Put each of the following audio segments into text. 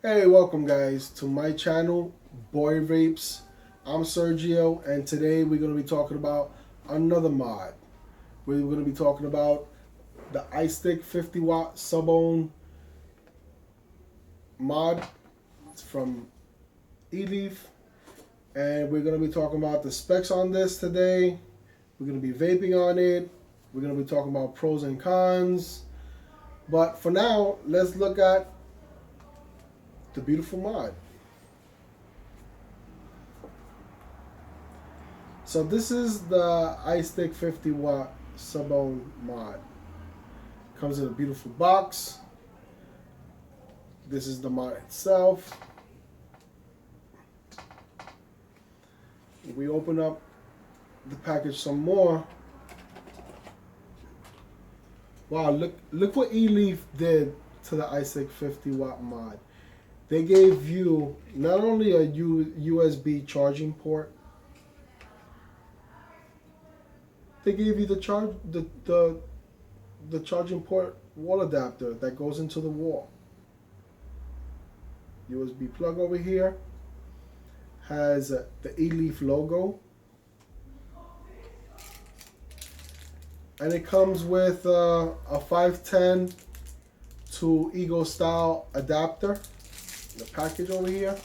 Hey, welcome guys to my channel, Boy Vapes. I'm Sergio, and today we're going to be talking about another mod. We're going to be talking about the iStick 50 watt Sub Ohm Mod. It's from eLeaf, and we're going to be talking about the specs on this today. We're going to be vaping on it. We're going to be talking about pros and cons. But for now, let's look at the beautiful mod. So this is the iStick 50 watt Sub Ohm Mod. Comes in a beautiful box. This is the mod itself. We open up the package some more. Wow, look what eLeaf did to the iStick 50 watt mod. They gave you not only a USB charging port, they gave you the charging port wall adapter that goes into the wall. USB plug over here has the eLeaf logo, and it comes with a 510 to Ego style adapter. The package over here.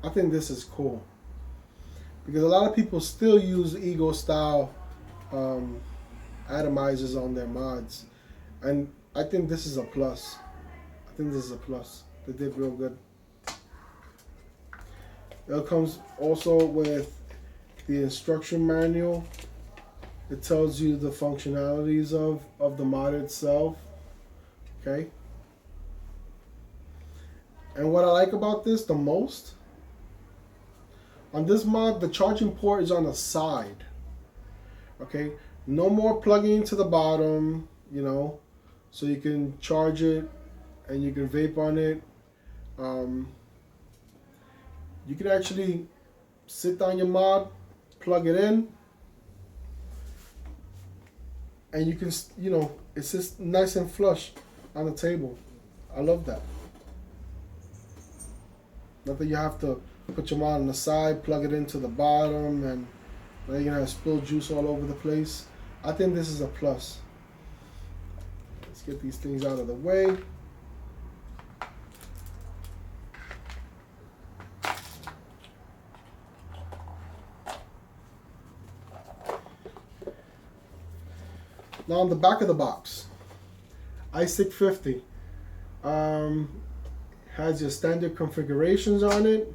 I think this is cool because a lot of people still use Ego style atomizers on their mods, and I think this is a plus. I think this is a plus. They did real good. It comes also with the instruction manual. It tells you the functionalities of the mod itself. Okay. And what I like about this the most, on this mod, the charging port is on the side. Okay. No more plugging into the bottom, so you can charge it and you can vape on it. You can actually sit down your mod, plug it in, and you can, it's just nice and flush on the table. I love that. Not that you have to put your mod on the side, plug it into the bottom, and now you're gonna have spilled juice all over the place. I think this is a plus. Let's get these things out of the way. Now on the back of the box, iStick 50 has your standard configurations on it.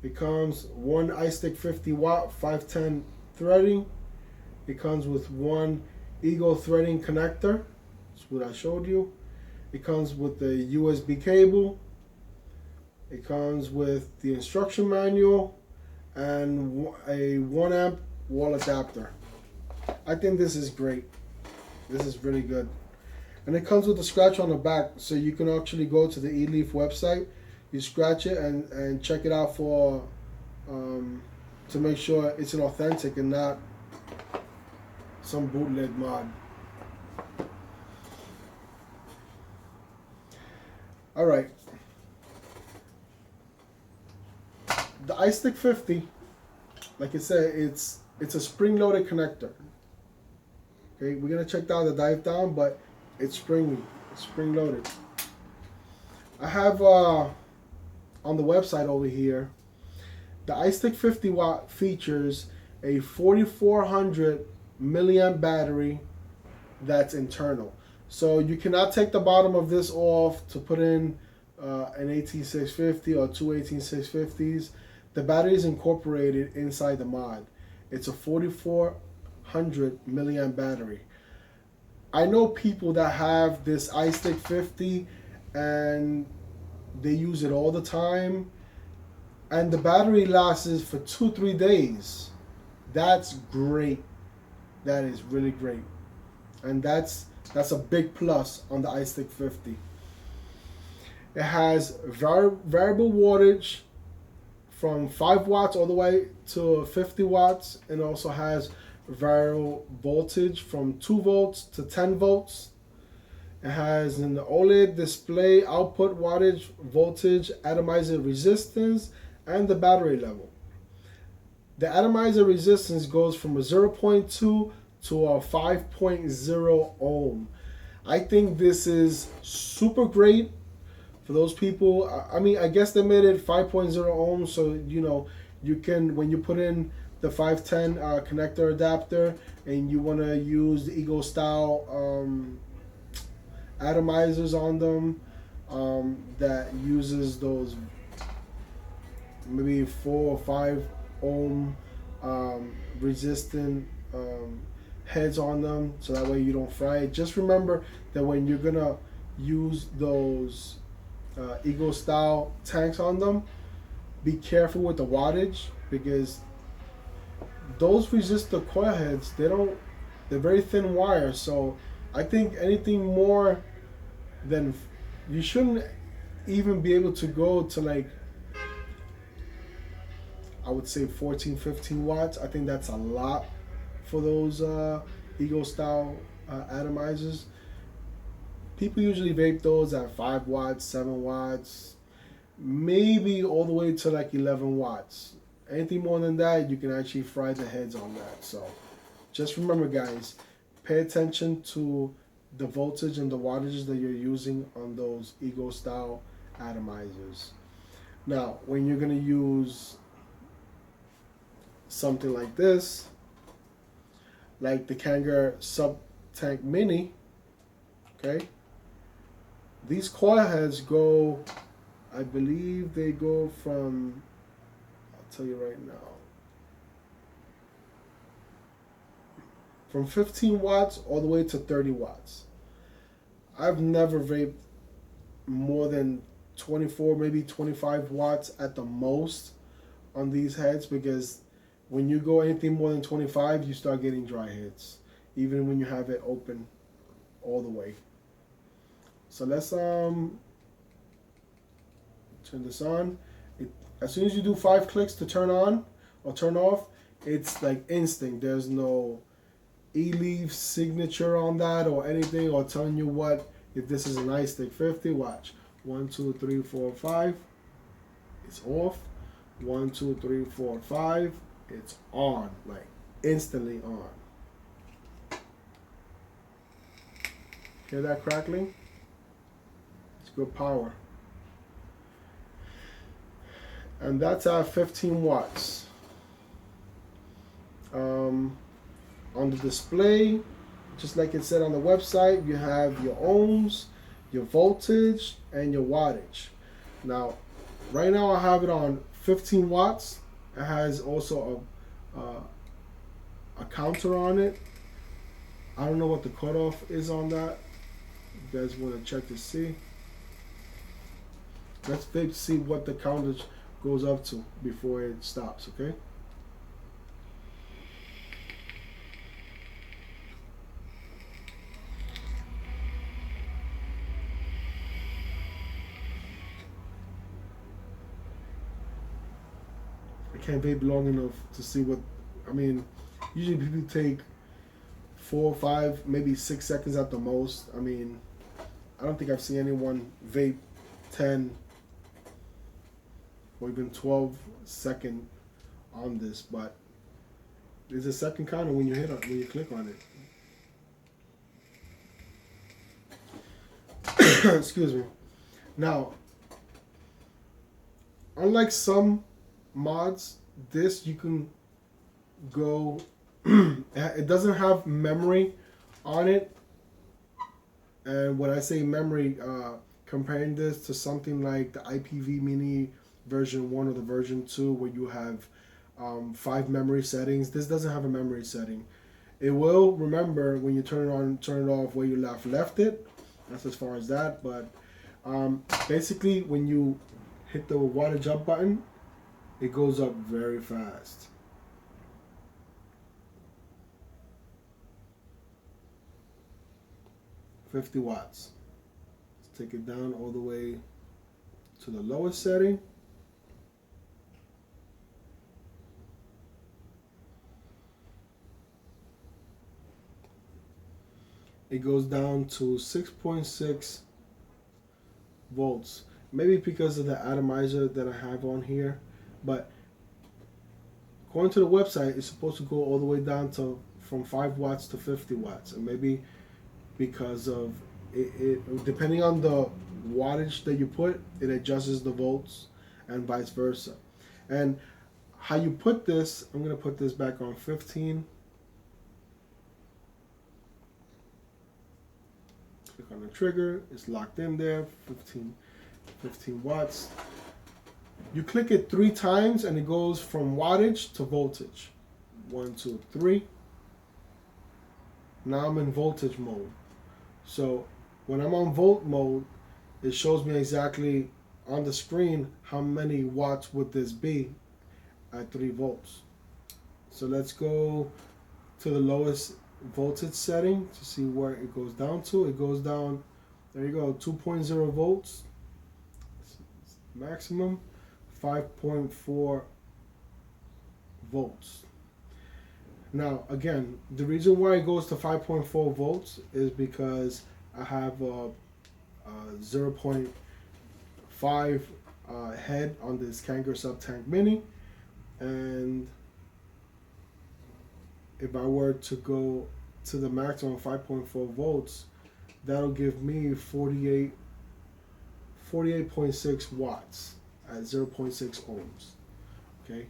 It comes one iStick 50 watt 510 threading. It comes with one Ego threading connector. That's what I showed you. It comes with the USB cable. It comes with the instruction manual and a 1 amp wall adapter. I think this is great. This is really good. And it comes with a scratch on the back, so you can actually go to the eLeaf website, you scratch it and check it out for to make sure it's an authentic and not some bootleg mod. All right. The iStick 50, like I said, it's a spring-loaded connector. Okay, we're gonna check out the dive down, but it's springy. It's spring-loaded. I have on the website over here, the iStick 50 watt features a 4400 milliamp battery that's internal. So you cannot take the bottom of this off to put in an 18650 or two 18650s. The battery is incorporated inside the mod. It's a 4400 milliamp battery. I know people that have this iStick 50 and they use it all the time, and the battery lasts for 2-3 days. That's great. That is really great, and that's a big plus on the iStick 50. It has variable wattage from 5 watts all the way to 50 watts, and also has variable voltage from 2 volts to 10 volts. It has an OLED display, output wattage, voltage, atomizer resistance, and the battery level. The atomizer resistance goes from a 0.2 to a 5.0 ohm. I think this is super great for those people. I mean, I guess they made it 5.0 ohms, so you know you can, when you put in the 510 connector adapter and you want to use the Ego style atomizers on them, that uses those maybe 4 or 5 ohm resistant heads on them, so that way you don't fry it. Just remember that when you're gonna use those Ego style tanks on them, be careful with the wattage, because those resistor coil heads, they're very thin wire. So I think anything more than, you shouldn't even be able to go to, like, I would say 14, 15 watts. I think that's a lot for those Ego style atomizers. People usually vape those at 5 watts, 7 watts, maybe all the way to like 11 watts. Anything more than that, you can actually fry the heads on that. So just remember, guys, pay attention to the voltage and the wattages that you're using on those Ego style atomizers. Now, when you're going to use something like this, like the Kangar Sub Tank Mini, okay, these coil heads go, I believe they go from, I'll tell you right now, from 15 watts all the way to 30 watts. I've never vaped more than 24, maybe 25 watts at the most on these heads, because when you go anything more than 25, you start getting dry hits, even when you have it open all the way. So let's turn this on. As soon as you do 5 clicks to turn on or turn off, it's like instinct. There's no e-leaf signature on that or anything, or telling you what, if this is an iStick 50. Watch, 1, 2, 3, 4, 5. It's off. 1, 2, 3, 4, 5. It's on, like instantly on. Hear that crackling? It's good power. And that's at 15 watts. On the display, just like it said on the website, you have your ohms, your voltage, and your wattage. Now, right now I have it on 15 watts. It has also a counter on it. I don't know what the cutoff is on that. You guys want to check to see? Let's vape to see what the counter goes up to before it stops, okay? I can't vape long enough to see what, I mean, usually people take 4, 5, maybe 6 seconds at the most. I mean, I don't think I've seen anyone vape 10 or even 12-second on this, but there's a second counter when you hit on, when you click on it. Excuse me. Now, unlike some mods, this you can go, it doesn't have memory on it. And when I say memory, comparing this to something like the IPV Mini version 1 or the version 2, where you have 5 memory settings, this doesn't have a memory setting. It will remember when you turn it on, turn it off, where you left it. That's as far as that. But basically, when you hit the wattage up button, it goes up very fast. $50 watts. Let's take it down all the way to the lowest setting. it goes down to 6.6 volts. Maybe because of the atomizer that I have on here, but according to the website, it's supposed to go all the way down to from 5 watts to 50 watts, and maybe because of it depending on the wattage that you put, it adjusts the volts and vice versa. And how you put this, I'm going to put this back on 15. Click on the trigger, it's locked in there, 15 watts. You click it 3 times and it goes from wattage to voltage. 1, 2, 3. Now I'm in voltage mode. So when I'm on volt mode, it shows me exactly on the screen how many watts would this be at 3 volts. So let's go to the lowest voltage setting to see where it goes down to. It goes down, there you go, 2.0 volts maximum, 5.4 volts. Now again, the reason why it goes to 5.4 volts is because I have a 0.5 head on this Kangaroo Sub Tank Mini, and if I were to go to the maximum 5.4 volts, that'll give me 48.6 watts at 0.6 ohms. Okay.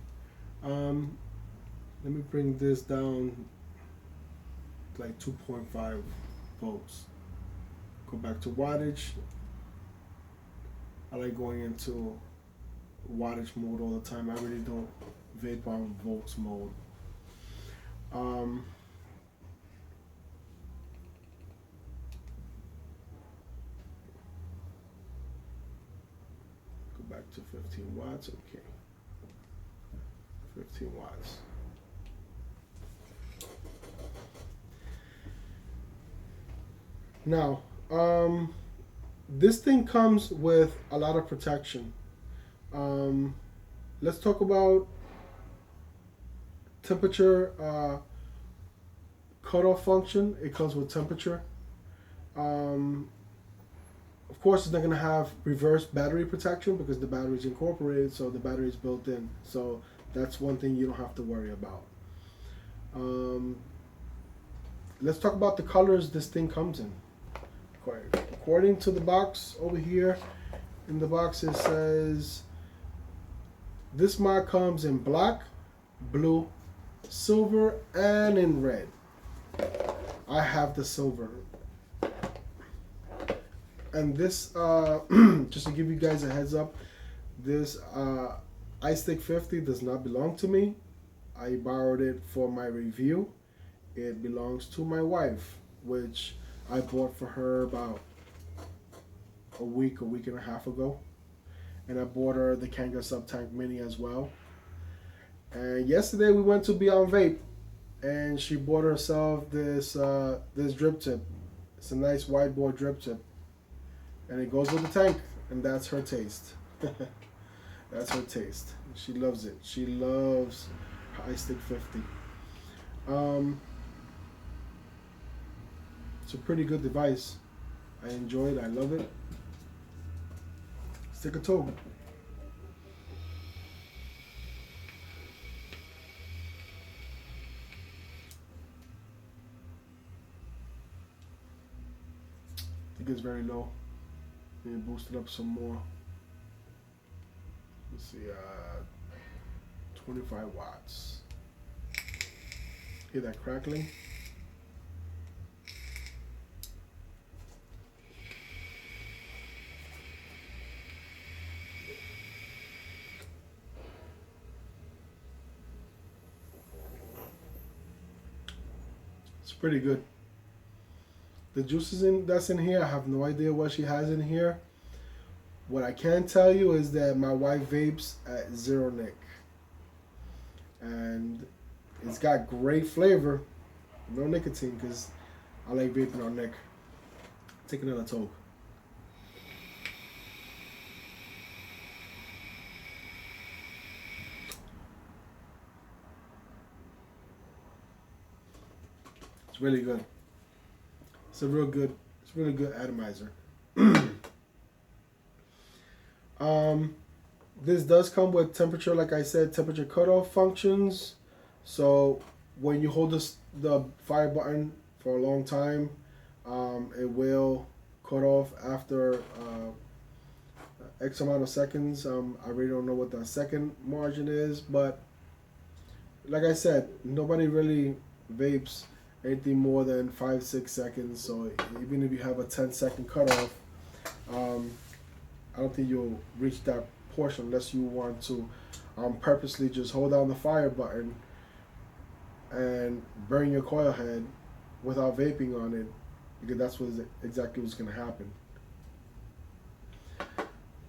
Let me bring this down to like 2.5 volts. Go back to wattage. I like going into wattage mode all the time. I really don't vape on volts mode. Go back to 15 watts. Okay. 15 watts. Now, this thing comes with a lot of protection. Let's talk about temperature cutoff function. It comes with temperature. Of course, it's not going to have reverse battery protection because the battery is incorporated, so the battery is built in. So that's one thing you don't have to worry about. Let's talk about the colors this thing comes in. According to the box over here, in the box it says this mod comes in black, blue, silver, and in red. I have the silver. And this, just to give you guys a heads up, this iStick 50 does not belong to me. I borrowed it for my review. It belongs to my wife, which I bought for her about a week and a half ago. And I bought her the Kangaroo Sub Tank Mini as well. And yesterday we went to Beyond Vape, and she bought herself this this drip tip. It's a nice whiteboard drip tip, and it goes with the tank, and that's her taste. That's her taste. She loves it. She loves iStick 50. It's a pretty good device. I enjoy it. I love it. Stick a toe. I think it's very low. Maybe boost it up some more. Let's see, 25 watts. Hear that crackling? It's pretty good. The juices that's in here, I have no idea what she has in here. What I can tell you is that my wife vapes at 0 nic. And it's got great flavor. No nicotine, because I like vaping on nic. Take another toke. It's really good. It's a really good atomizer. This does come with temperature, like I said, temperature cutoff functions. So when you hold the fire button for a long time, it will cut off after X amount of seconds. I really don't know what the second margin is, but like I said, nobody really vapes anything more than 5-6 seconds. So even if you have a 10-second cutoff, I don't think you'll reach that portion unless you want to purposely just hold down the fire button and burn your coil head without vaping on it, because that's exactly what's going to happen.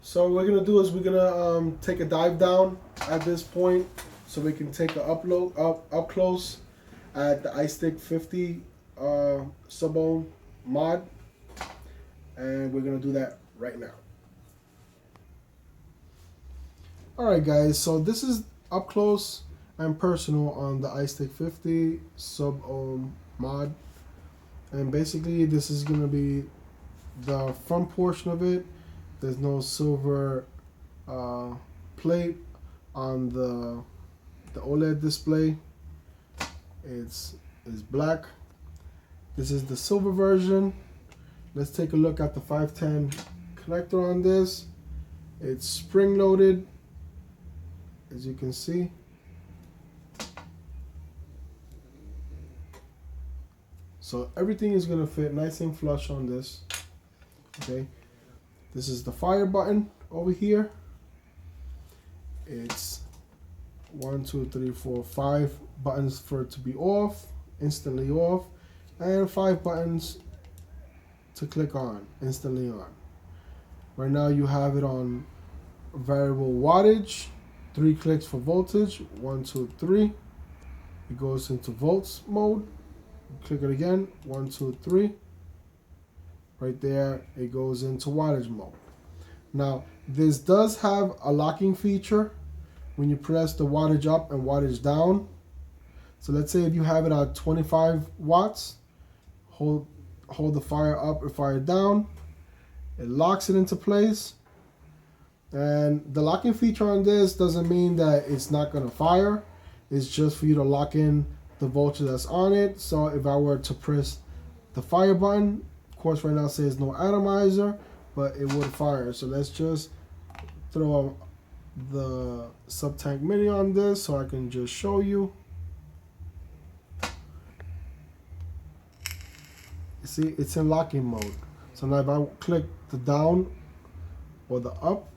So what we're going to do is we're going to take a dive down at this point so we can take a up close at the iStick 50 Sub Ohm Mod, and we're going to do that right now. Alright guys, so this is up close and personal on the iStick 50 Sub Ohm Mod, and basically this is going to be the front portion of it. There's no silver plate on the OLED display. It's black. This is the silver version. Let's take a look at the 510 connector on this. It's spring loaded, as you can see. So everything is going to fit nice and flush on this. Okay, this is the fire button over here. It's 1, 2, 3, 4, 5 buttons for it to be off, instantly off, and 5 buttons to click on, instantly on. Right now you have it on variable wattage, 3 clicks for voltage, 1, 2, 3. It goes into volts mode. Click it again, 1, 2, 3. Right there, it goes into wattage mode. Now, this does have a locking feature when you press the wattage up and wattage down. So let's say if you have it at 25 watts, hold the fire up or fire down. It locks it into place. And the locking feature on this doesn't mean that it's not going to fire. It's just for you to lock in the voltage that's on it. So if I were to press the fire button, of course right now it says no atomizer, but it would fire. So let's just throw the sub tank mini on this so I can just show you. You see, it's in locking mode. So now if I click the down or the up,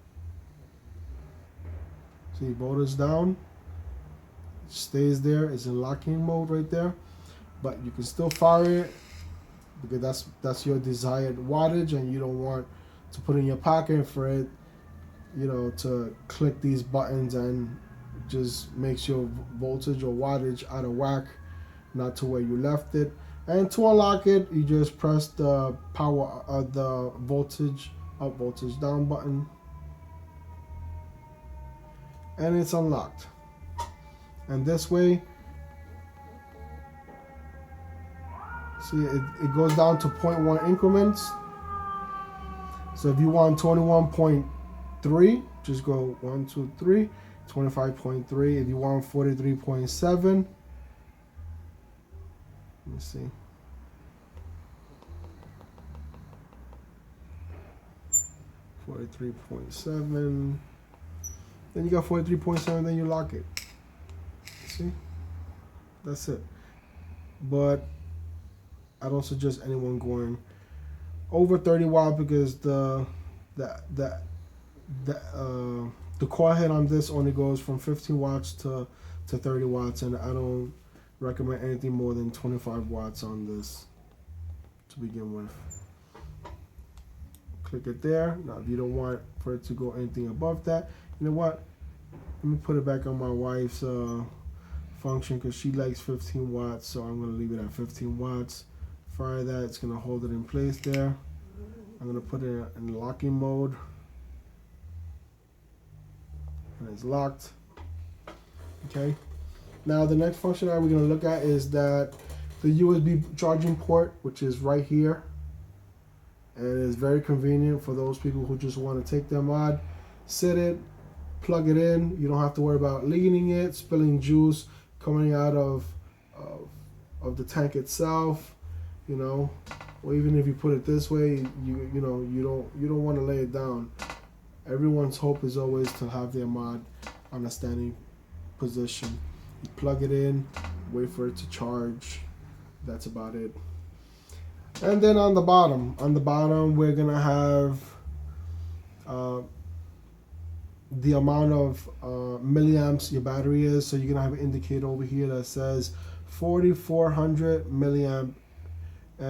see, voltage down, it stays there. It's in locking mode right there, but you can still fire it because that's your desired wattage, and you don't want to put in your pocket for it, you know, to click these buttons and just makes your voltage or wattage out of whack, not to where you left it. And to unlock it, you just press the power the voltage up, voltage down button, and it's unlocked. And this way, see, it goes down to 0.1 increments. So if you want 21.3, just go 1, 2, 3, 25.3. If you want 43.7, let me see. $43.7. Then you got 43.7, then you lock it. See? That's it. But I don't suggest anyone going over 30 watts because the coil head on this only goes from 15 watts to 30 watts, and I don't recommend anything more than 25 watts on this to begin with. Click it there. Now if you don't want for it to go anything above that, you know what, let me put it back on my wife's function because she likes 15 watts, so I'm going to leave it at 15 watts. Fire that, it's going to hold it in place there. I'm going to put it in locking mode, and it's locked. Okay, now the next function that we're going to look at is that the USB charging port, which is right here, and it's very convenient for those people who just want to take their mod, sit it, plug it in. You don't have to worry about leaning it, spilling juice coming out of the tank itself, you know. Or even if you put it this way, you don't want to lay it down. Everyone's hope is always to have their mod on a standing position. You plug it in, wait for it to charge. That's about it. And then on the bottom we're gonna have the amount of milliamps your battery is. So you're gonna have an indicator over here that says 4400 milliamp